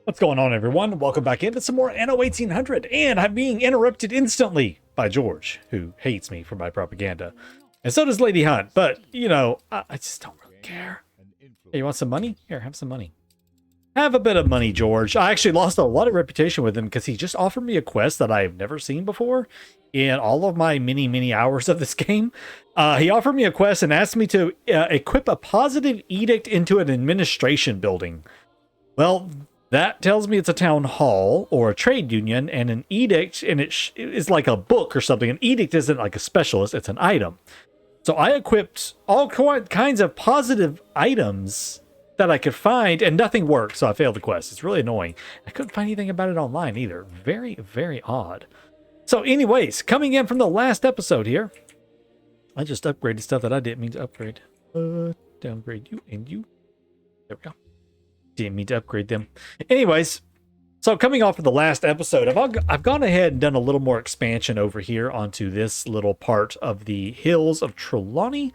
What's going on, everyone? Welcome back into some more Anno 1800, and I'm being interrupted instantly by George, who hates me for my propaganda. And so does Lady Hunt, but, you know, I just don't really care. Hey, you want some money? Here, have some money. Have a bit of money, George. I actually lost a lot of reputation with him because he just offered me a quest that I've never seen before in all of my many hours of this game. He offered me a quest and asked me to equip a positive edict into an administration building. Well, that tells me it's a town hall or a trade union, and an edict, and it is like a book or something. An edict isn't like a specialist, it's an item. So I equipped all kinds of positive items that I could find, and nothing worked, so I failed the quest. It's really annoying. I couldn't find anything about it online either. Very odd. So anyways, coming in from the last episode here, I just upgraded stuff that I didn't mean to upgrade. Downgrade you and you. There we go. Didn't mean to upgrade them. Anyways, so coming off of the last episode, I've gone ahead and done a little more expansion over here onto this little part of the hills of TRELAWNEY.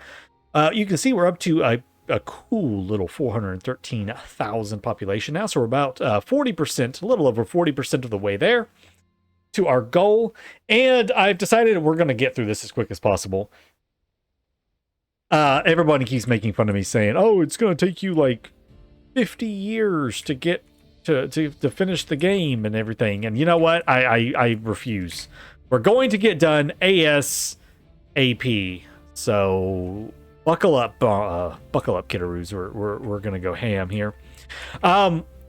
You can see we're up to a cool little 413,000 population now. So we're about 40%, a little over 40% of the way there to our goal. And I've decided we're going to get through this as quick as possible. Everybody keeps making fun of me saying, oh, it's going to take you like 50 years to get to finish the game and everything. And you know what? I refuse. We're going to get done ASAP. So buckle up, kiddaroos. We're gonna go ham here.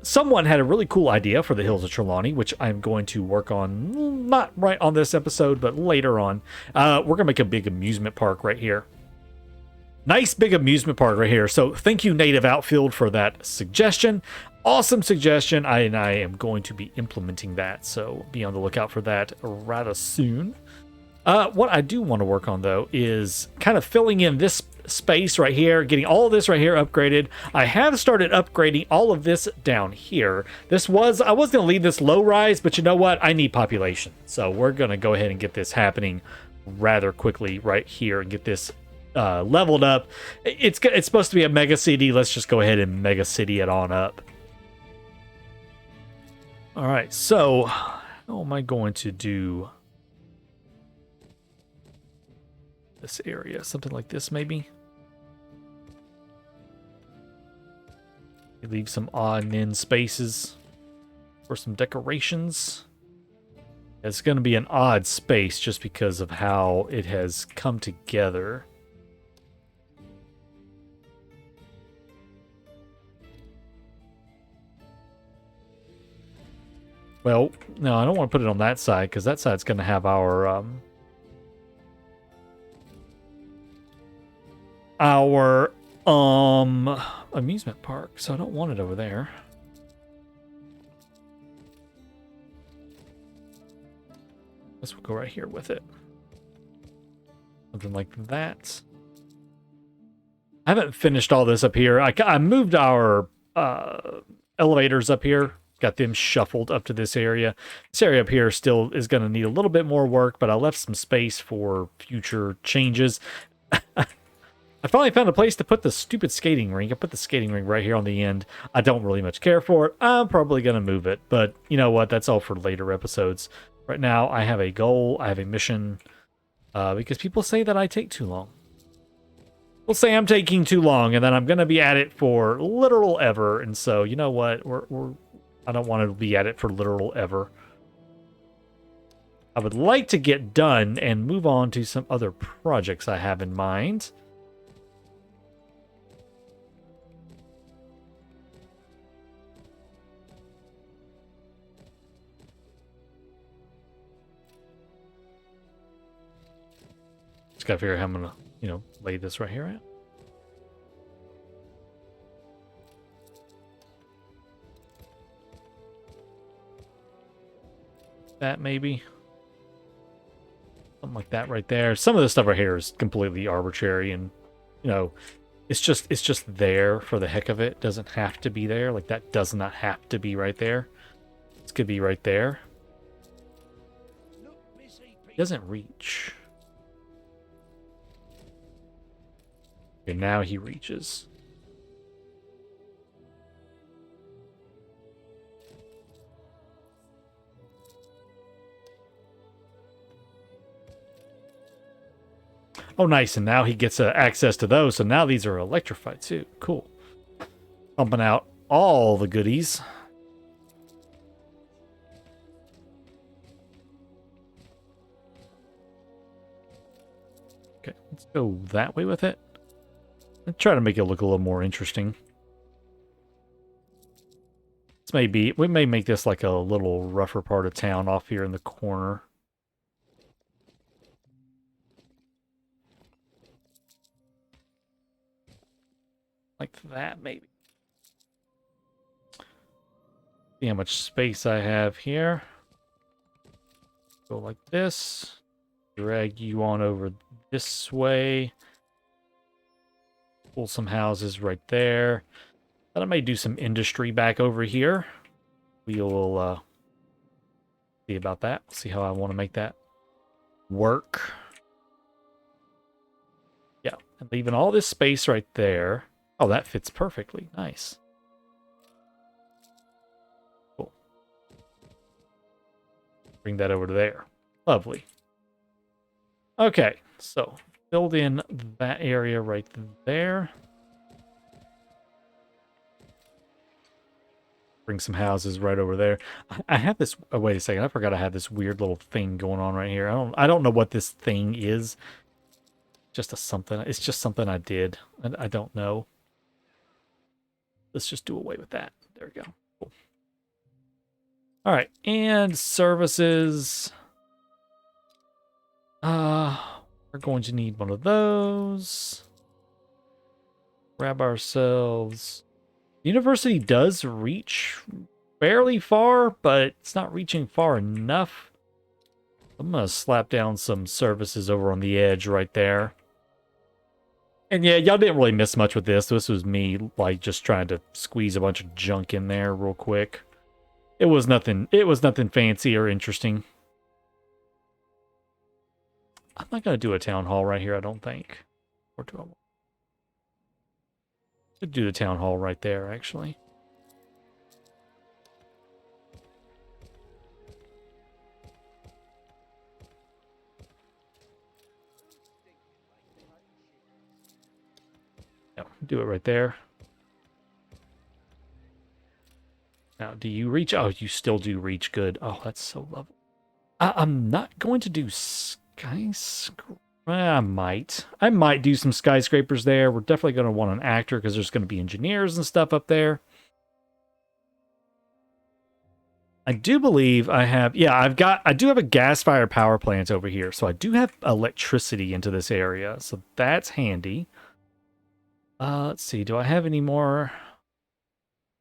Someone had a really cool idea for the Hills of TRELAWNEY, which I'm going to work on, not right on this episode, but later on. We're gonna make a big amusement park right here. Nice big amusement park right here. So thank you, Native Outfield, for that suggestion. Awesome suggestion. I am going to be implementing that. So be on the lookout for that rather soon. What I do want to work on, though, is kind of filling in this space right here, getting all of this right here upgraded. I have started upgrading all of this down here. I was going to leave this low rise, but you know what? I need population. So we're going to go ahead and get this happening rather quickly right here and get this leveled up. It's supposed to be a mega city. Let's just go ahead and mega city it on up. All right, so how am I going to do this area? Something like this, maybe. Leave some odd and end spaces for some decorations. It's going to be an odd space just because of how it has come together. Well, no, I don't want to put it on that side because that side's going to have our amusement park, so I don't want it over there. This will go right here with it. Something like that. I haven't finished all this up here. I moved our elevators up here. Got them shuffled up to this area. This area up here still is going to need a little bit more work, but I left some space for future changes. I finally found a place to put the stupid skating rink. I put the skating rink right here on the end. I don't really much care for it. I'm probably going to move it, but you know what? That's all for later episodes. Right now, I have a goal. I have a mission because people say that I take too long. We'll say I'm taking too long, and then I'm going to be at it for literal ever. And so, you know what? I don't want to be at it for literal ever. I would like to get done and move on to some other projects I have in mind. Just gotta figure out how I'm gonna, lay this right here at. That maybe. Something like that right there. Some of the stuff right here is completely arbitrary and, it's just there for the heck of it. It doesn't have to be there. Like that does not have to be right there. This could be right there. It doesn't reach. Okay, now he reaches. Oh, nice. And now he gets access to those. So now these are electrified too. Cool. Pumping out all the goodies. Okay, let's go that way with it. Let's try to make it look a little more interesting. We may make this like a little rougher part of town off here in the corner. Like that, maybe. See how much space I have here. Go like this. Drag you on over this way. Pull some houses right there. Then I may do some industry back over here. We will see about that. See how I want to make that work. Yeah, and leaving all this space right there. Oh, that fits perfectly. Nice. Cool. Bring that over to there. Lovely. Okay, so filled in that area right there. Bring some houses right over there. I have this. Oh, wait a second. I forgot I had this weird little thing going on right here. I don't know what this thing is. Just a something. It's just something I did. And I don't know. Let's just do away with that. There we go. Cool. All right, and services. We're going to need one of those. Grab ourselves. The university does reach fairly far, but it's not reaching far enough. I'm going to slap down some services over on the edge right there. And yeah, y'all didn't really miss much with this. This was me, like, just trying to squeeze a bunch of junk in there real quick. It was nothing fancy or interesting. I'm not going to do a town hall right here, I don't think. Or do I want to do the town hall right there, actually? No, do it right there. Now, do you reach? Oh, you still do reach. Good. Oh, that's so lovely. I'm not going to do skyscraper. I might do some skyscrapers there. We're definitely going to want an actor because there's going to be engineers and stuff up there. I do believe I have, yeah, I do have a gas-fired power plant over here. So I do have electricity into this area. So that's handy. Let's see. Do I have any more?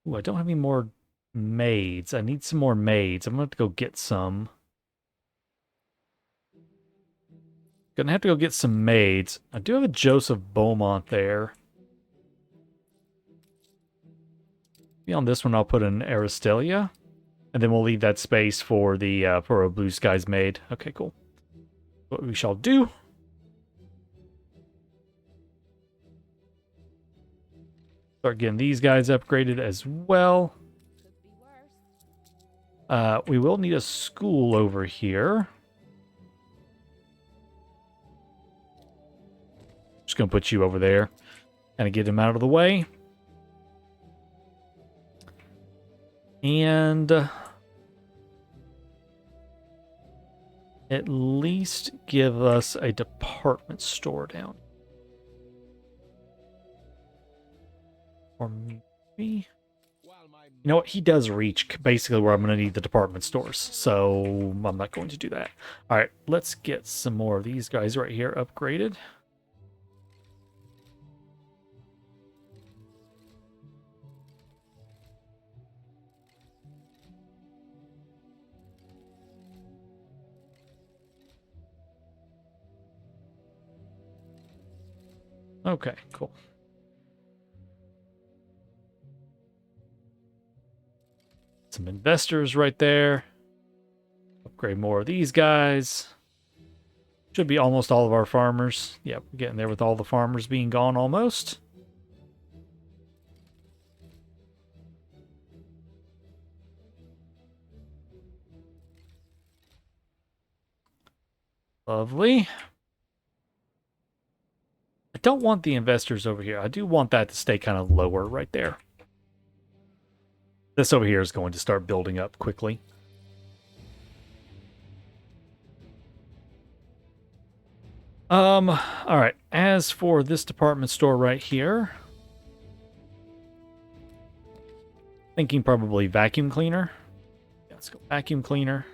Ooh, I don't have any more maids. I need some more maids. I'm going to have to go get some. Gonna have to go get some maids. I do have a Joseph Beaumont there. Maybe on this one I'll put an Aristelia. And then we'll leave that space for the for a Blue Skies maid. Okay, cool. What we shall do. Start getting these guys upgraded as well. We will need a school over here. Just gonna put you over there. Kind of get him out of the way. And at least give us a department store down. Or maybe... You know what? He does reach basically where I'm going to need the department stores. So I'm not going to do that. All right, let's get some more of these guys right here upgraded. Okay, cool. Some investors right there. Upgrade more of these guys. Should be almost all of our farmers. Yep, we're getting there with all the farmers being gone almost. Lovely. don't want the investors over here. I do want that to stay kind of lower right there. This over here is going to start building up quickly. All right. As for this department store right here, thinking probably vacuum cleaner. Yeah, let's go vacuum cleaner.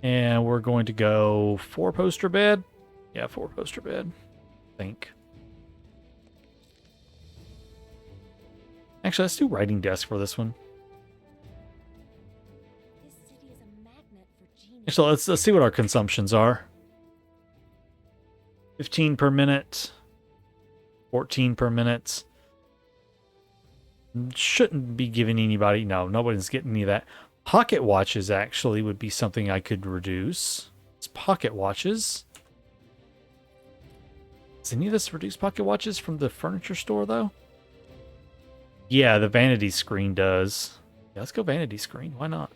And we're going to go 4-poster bed. Yeah, 4-poster bed, I think. Actually, let's do writing desk for this one. So let's see what our consumptions are. 15 per minute. 14 per minute. Shouldn't be giving anybody... No, nobody's getting any of that. Pocket watches actually would be something I could reduce. It's pocket watches. Does any of this reduce pocket watches from the furniture store, though? Yeah, the vanity screen does. Yeah, let's go vanity screen. Why not?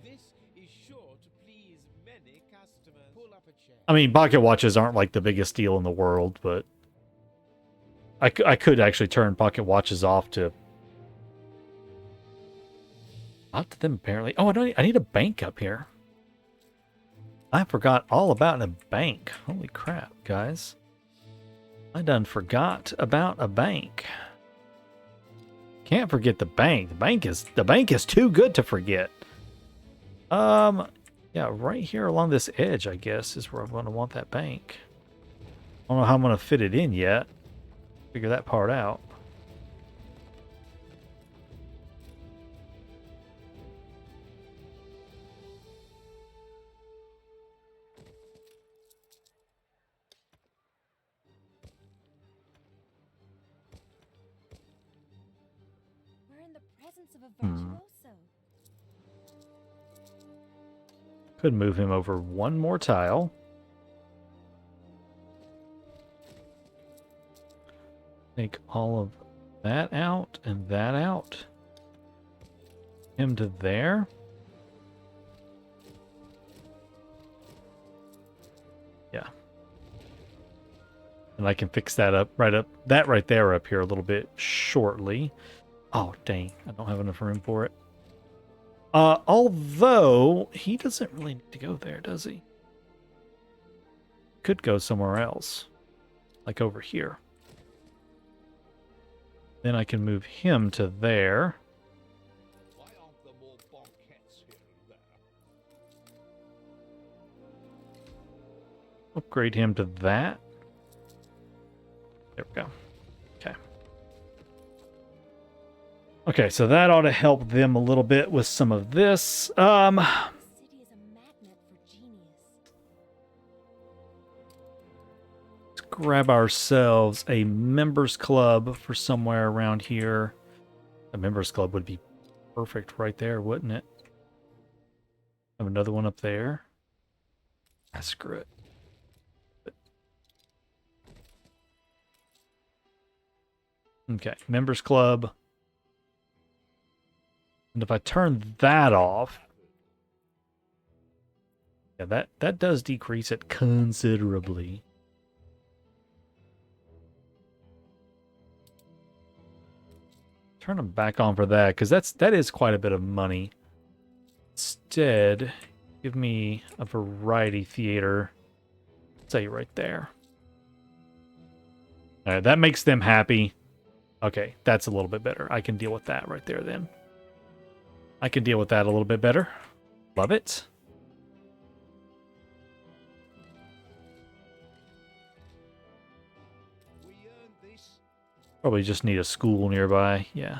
This is sure to please many customers. Pull up a chair. I mean, pocket watches aren't like the biggest deal in the world, but I could actually turn pocket watches off to... Not to them, apparently. Oh, I need a bank up here. I forgot all about a bank. Holy crap, guys. I done forgot about a bank. Can't forget the bank. The bank is too good to forget. Yeah, right here along this edge, I guess, is where I'm going to want that bank. I don't know how I'm going to fit it in yet. Figure that part out. Could move him over one more tile. Take all of that out and that out. Him to there. Yeah. And I can fix that up right there up here a little bit shortly. Oh, dang. I don't have enough room for it. Although he doesn't really need to go there, does he? Could go somewhere else. Like over here. Then I can move him to there. Why aren't there more banquettes here and there? Upgrade him to that. There we go. Okay. Okay, so that ought to help them a little bit with some of this. Let's grab ourselves a members club for somewhere around here. A members club would be perfect right there, wouldn't it? Have another one up there. Ah, screw it. Okay, members club. And if I turn that off, yeah, that does decrease it considerably. Turn them back on for that, because that is quite a bit of money. Instead, give me a variety theater. Say right there. All right, that makes them happy. Okay, that's a little bit better. I can deal with that right there then. I can deal with that a little bit better. Love it. We earned this. Probably just need a school nearby. Yeah.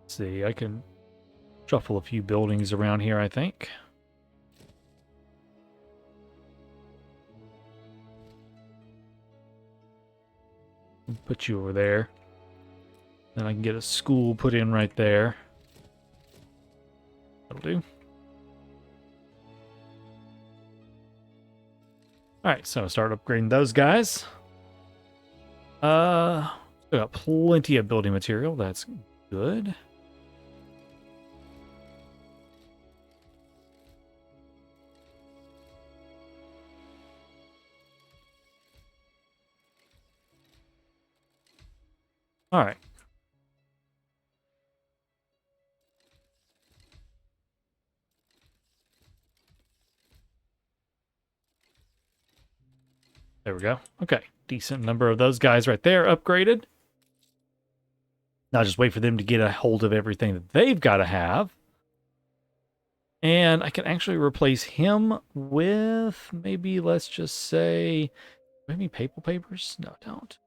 See, I can shuffle a few buildings around here, I think. Put you over there. Then I can get a school put in right there. That'll do. All right, so start upgrading those guys. We got plenty of building material. That's good. All right. There we go. Okay, decent number of those guys right there upgraded. Now just wait for them to get a hold of everything that they've got to have. And I can actually replace him with maybe, let's just say, maybe papal papers? No, don't.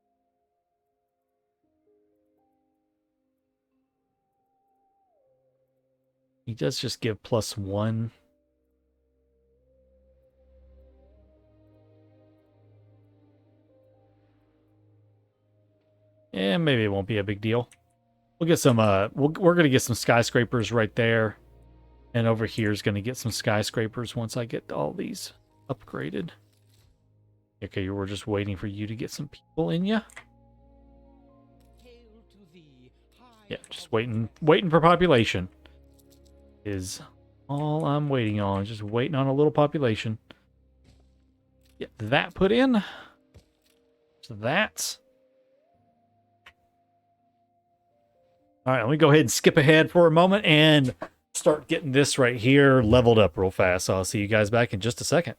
He does just give +1. And maybe it won't be a big deal. We'll get some, we're going to get some skyscrapers right there. And over here is going to get some skyscrapers once I get all these upgraded. Okay, we're just waiting for you to get some people in ya. Yeah, just waiting for population. Is all I'm waiting on. Just waiting on a little population. Get that put in. So that's... All right, let me go ahead and skip ahead for a moment and start getting this right here leveled up real fast. So I'll see you guys back in just a second.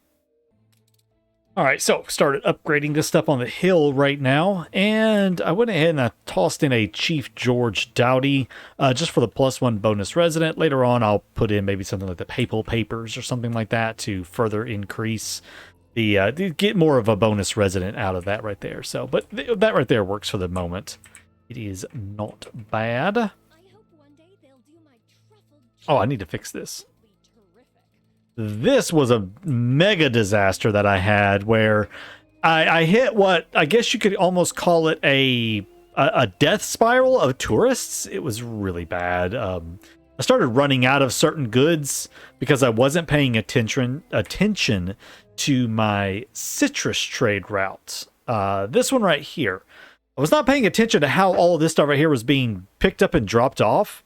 All right, so started upgrading this stuff on the hill right now, and I went ahead and I tossed in a Chief George Doughty just for the +1 bonus resident. Later on, I'll put in maybe something like the papal papers or something like that to further increase the get more of a bonus resident out of that right there. So, but that right there works for the moment. It is not bad. Oh, I need to fix this. This was a mega disaster that I had where I hit what I guess you could almost call it a death spiral of tourists. It was really bad. I started running out of certain goods because I wasn't paying attention to my citrus trade routes. This one right here. I was not paying attention to how all of this stuff right here was being picked up and dropped off.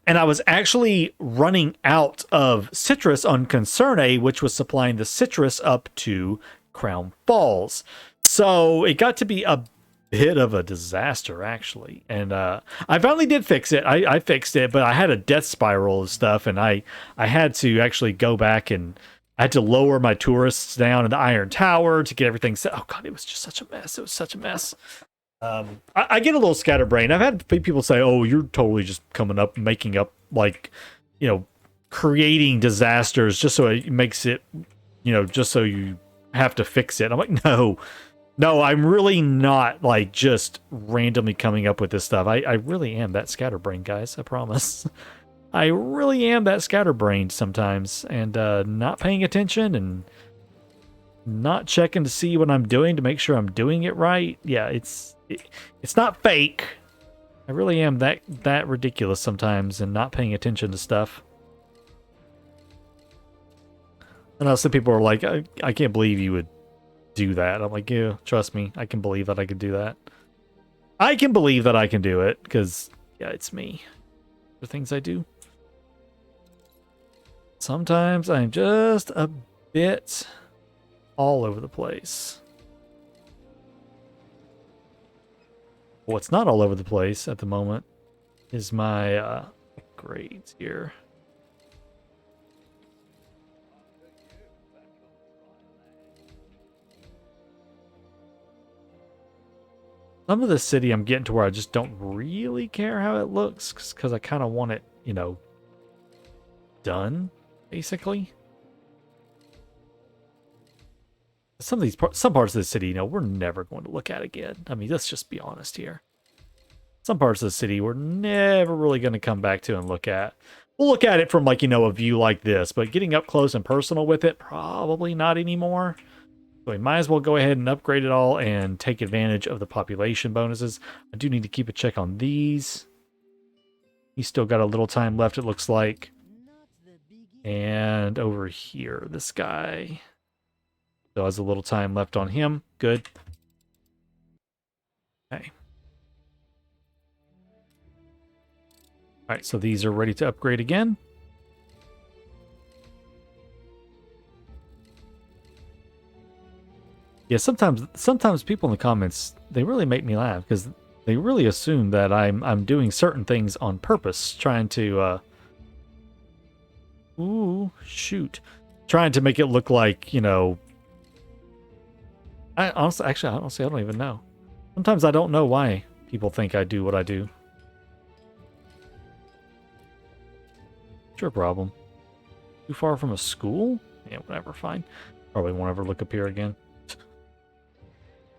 And I was actually running out of citrus on Concerne, which was supplying the citrus up to Crown Falls. So it got to be a bit of a disaster, actually. And I finally did fix it. I fixed it, but I had a death spiral of stuff, and I had to actually go back and I had to lower my tourists down in the Iron Tower to get everything set. Oh, God, it was just such a mess. It was such a mess. I get a little scatterbrained. I've had people say, oh, you're totally just coming up, making up, like, you know, creating disasters just so it makes it, you know, just so you have to fix it. I'm like, no, I'm really not, like, just randomly coming up with this stuff. I really am that scatterbrained, guys. I promise. I really am that scatterbrained sometimes, and not paying attention and not checking to see what I'm doing to make sure I'm doing it right. Yeah, it's not fake. I really am that ridiculous sometimes and not paying attention to stuff. And also people are like, I can't believe you would do that. I'm like, yeah, trust me, I can believe that I could do that. I can believe that I can do it because, yeah, it's me. The things I do. Sometimes I'm just a bit all over the place. What's not all over the place at the moment is my grades here. Some of the city I'm getting to where I just don't really care how it looks because I kind of want it, you know, done, basically. Some parts of the city, you know, we're never going to look at again. I mean, let's just be honest here. Some parts of the city we're never really going to come back to and look at. We'll look at it from, like, you know, a view like this, but getting up close and personal with it, probably not anymore. So we might as well go ahead and upgrade it all and take advantage of the population bonuses. I do need to keep a check on these. He's still got a little time left, it looks like. And over here, this guy. Still has a little time left on him. Good. Okay. All right, so these are ready to upgrade again. Yeah, sometimes people in the comments, they really make me laugh because they really assume that I'm doing certain things on purpose, trying to ooh, shoot. Trying to make it look like, you know, I honestly I don't even know. Sometimes I don't know why people think I do what I do. Sure problem. Too far from a school? Yeah, whatever, fine. Probably won't ever look up here again.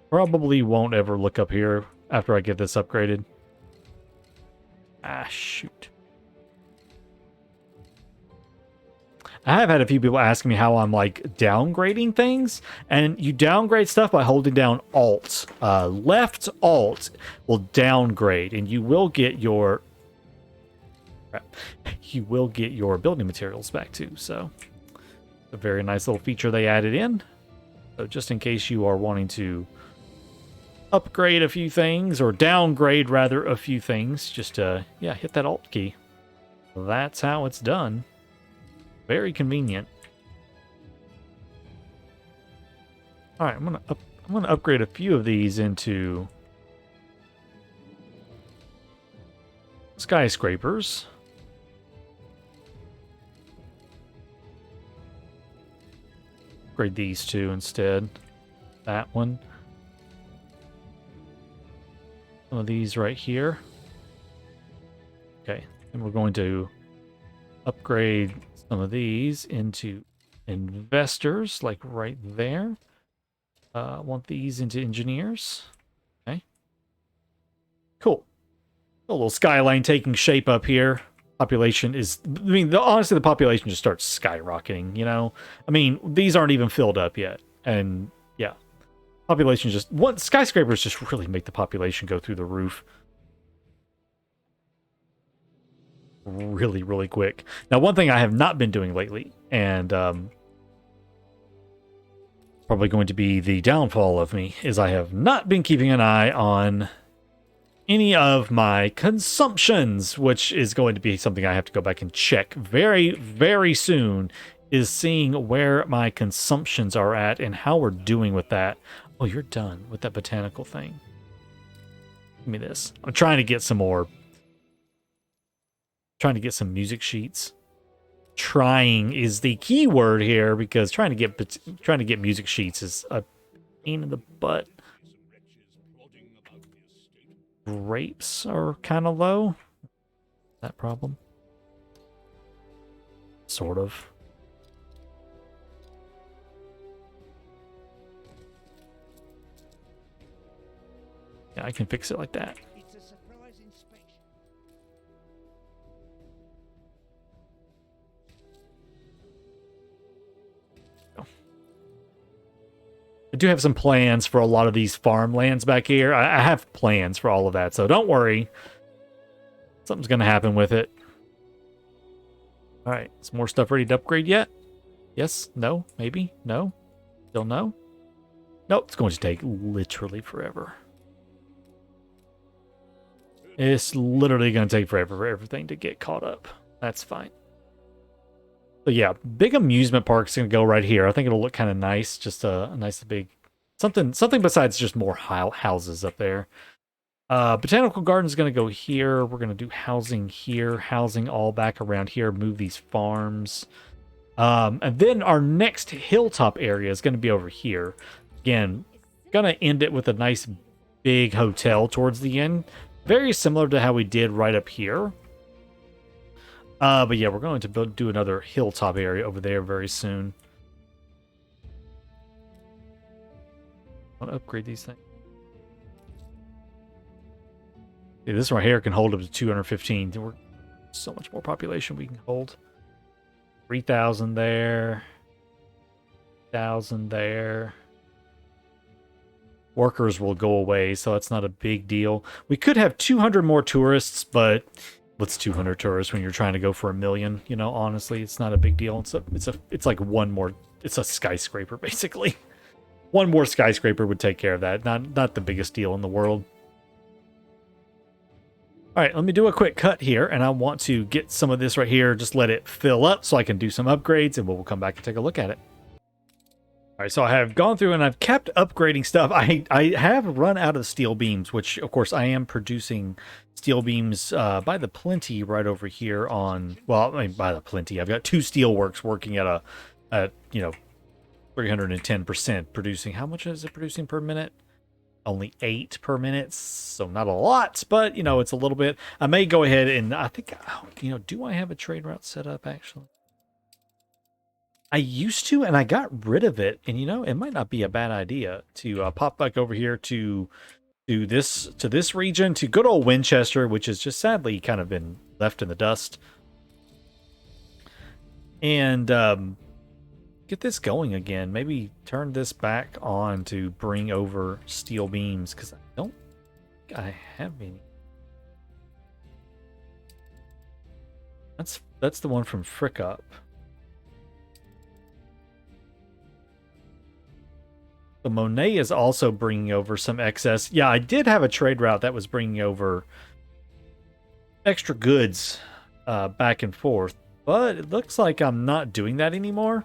Probably won't ever look up here after I get this upgraded. Ah, shoot. I have had a few people asking me how I'm like downgrading things, and you downgrade stuff by holding down Alt. Left Alt will downgrade, and you will get your building materials back too. So, a very nice little feature they added in. So just in case you are wanting to upgrade a few things, or downgrade rather a few things, just yeah, hit that Alt key. That's how it's done. Very convenient. All right, I'm gonna upgrade a few of these into skyscrapers. Upgrade these two instead. That one. Some of these right here. Okay, and we're going to upgrade some of these into investors, like right there. I want these into engineers. Okay. Cool. A little skyline taking shape up here. Population is, I mean, honestly, the population just starts skyrocketing, you know? I mean, these aren't even filled up yet. And yeah, population just, what skyscrapers just really make the population go through the roof. Really, really quick. Now, one thing I have not been doing lately, and probably going to be the downfall of me, is I have not been keeping an eye on any of my consumptions, which is going to be something I have to go back and check very, very soon, is seeing where my consumptions are at and how we're doing with that. Oh, you're done with that botanical thing. Give me this. I'm trying to get some more. Trying to get some music sheets. Trying is the key word here, because trying to get music sheets is a pain in the butt. Grapes are kind of low. That problem? Sort of. Yeah, I can fix it like that. It's a surprise inspection. I do have some plans for a lot of these farmlands back here. I have plans for all of that, so don't worry. Something's going to happen with it. All right, is more stuff ready to upgrade yet? Yes? No? Maybe? No? Still no? Nope, it's going to take literally forever. It's literally going to take forever for everything to get caught up. That's fine. So yeah, big amusement park's gonna go right here. I think it'll look kind of nice, just a nice big something besides just more houses up there. Botanical garden's gonna go here. We're gonna do housing here, housing all back around here. Move these farms, and then our next hilltop area is gonna be over here. Again, gonna end it with a nice big hotel towards the end, very similar to how we did right up here. But yeah, we're going to do another hilltop area over there very soon. I want to upgrade these things. Yeah, this right here can hold up to 215. We're so much more population we can hold. 3,000 there. 1,000 there. Workers will go away, so that's not a big deal. We could have 200 more tourists, but what's 200 tourists when you're trying to go for 1 million? You know, honestly, it's not a big deal. It's like one more. It's a skyscraper, basically. One more skyscraper would take care of that. Not the biggest deal in the world. All right, let me do a quick cut here, and I want to get some of this right here. Just let it fill up so I can do some upgrades, and we'll come back and take a look at it. All right, so I have gone through and I've kept upgrading stuff. I have run out of steel beams, which, of course, I am producing steel beams by the plenty right over here on... Well, I mean, by the plenty. I've got 2 steel works working at 310% producing. How much is it producing per minute? Only 8 per minute, so not a lot, but, it's a little bit. I may go ahead and I think, do I have a trade route set up, actually? I used to, and I got rid of it, and, it might not be a bad idea to pop back over here to this region, to good old Winchester, which has just sadly kind of been left in the dust. And get this going again. Maybe turn this back on to bring over steel beams, because I don't think I have any. That's the one from Frick Up. The Monet is also bringing over some excess. Yeah, I did have a trade route that was bringing over extra goods back and forth, but it looks like I'm not doing that anymore.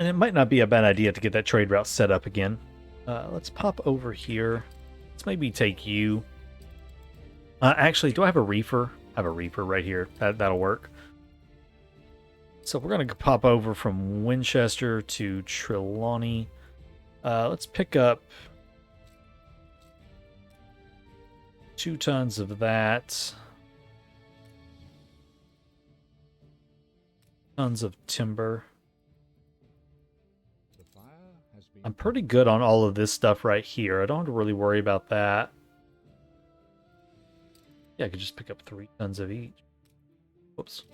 And it might not be a bad idea to get that trade route set up again. Let's pop over here. Let's maybe take you. Actually, do I have a reefer? I have a reefer right here. That'll work. So we're going to pop over from Winchester to Trelawney. Let's pick up 2 tons of that. Tons of timber. I'm pretty good on all of this stuff right here. I don't have to really worry about that. Yeah, I could just pick up 3 tons of each. Whoops.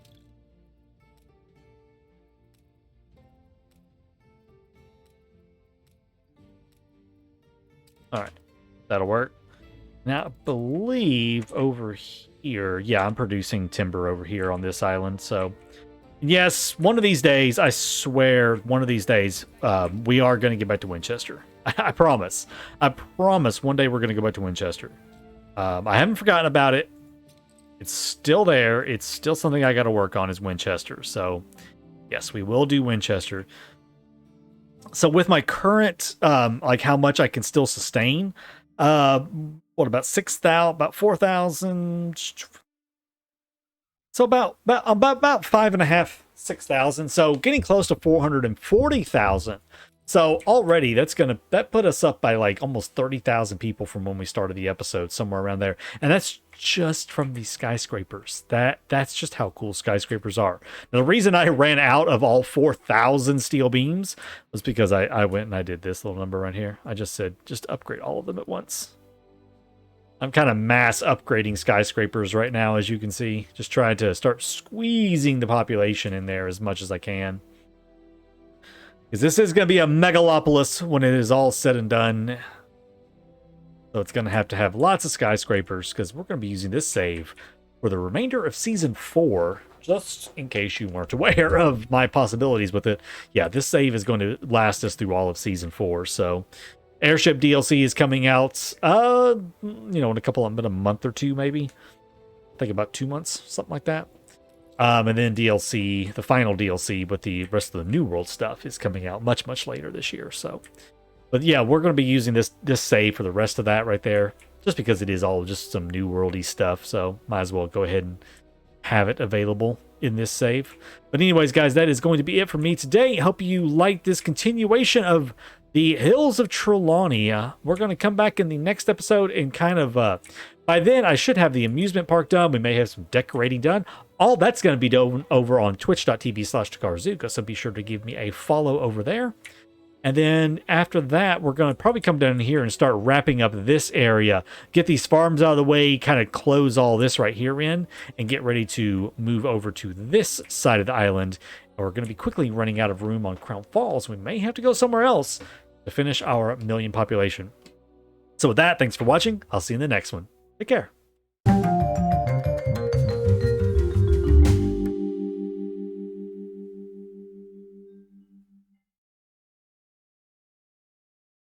All right, that'll work. Now, I believe over here, yeah, I'm producing timber over here on this island. So, yes, one of these days, I swear, one of these days, we are going to get back to Winchester. I promise. I promise one day we're going to go back to Winchester. I haven't forgotten about it. It's still there. It's still something I got to work on is Winchester. So, yes, we will do Winchester. So with my current, like how much I can still sustain, what about 6,000, about 4,000? So about 5.5, 6,000. So getting close to 440,000. So already that put us up by like almost 30,000 people from when we started the episode, somewhere around there. And that's just from these skyscrapers. That's just how cool skyscrapers are. Now, the reason I ran out of all 4,000 steel beams was because I went and I did this little number right here. I just said, just upgrade all of them at once. I'm kind of mass upgrading skyscrapers right now, as you can see. Just trying to start squeezing the population in there as much as I can. Because this is going to be a megalopolis when it is all said and done. So it's going to have lots of skyscrapers, because we're going to be using this save for the remainder of Season 4, just in case you weren't aware of my possibilities with it. Yeah, this save is going to last us through all of Season 4, so... Airship DLC is coming out, in a month or 2, maybe. I think about 2 months, something like that. And then DLC, the final DLC with the rest of the New World stuff is coming out much, much later this year. So, but yeah, we're going to be using this save for the rest of that right there, just because it is all just some New Worldy stuff. So might as well go ahead and have it available in this save. But anyways, guys, that is going to be it for me today. Hope you like this continuation of the Hills of Trelawney. We're going to come back in the next episode and kind of, by then I should have the amusement park done. We may have some decorating done. All that's going to be done over on twitch.tv/TakarZuka, so be sure to give me a follow over there. And then after that, we're going to probably come down here and start wrapping up this area, get these farms out of the way, kind of close all this right here in, and get ready to move over to this side of the island. We're going to be quickly running out of room on Crown Falls. We may have to go somewhere else to finish our 1 million population. So with that, thanks for watching. I'll see you in the next one. Take care.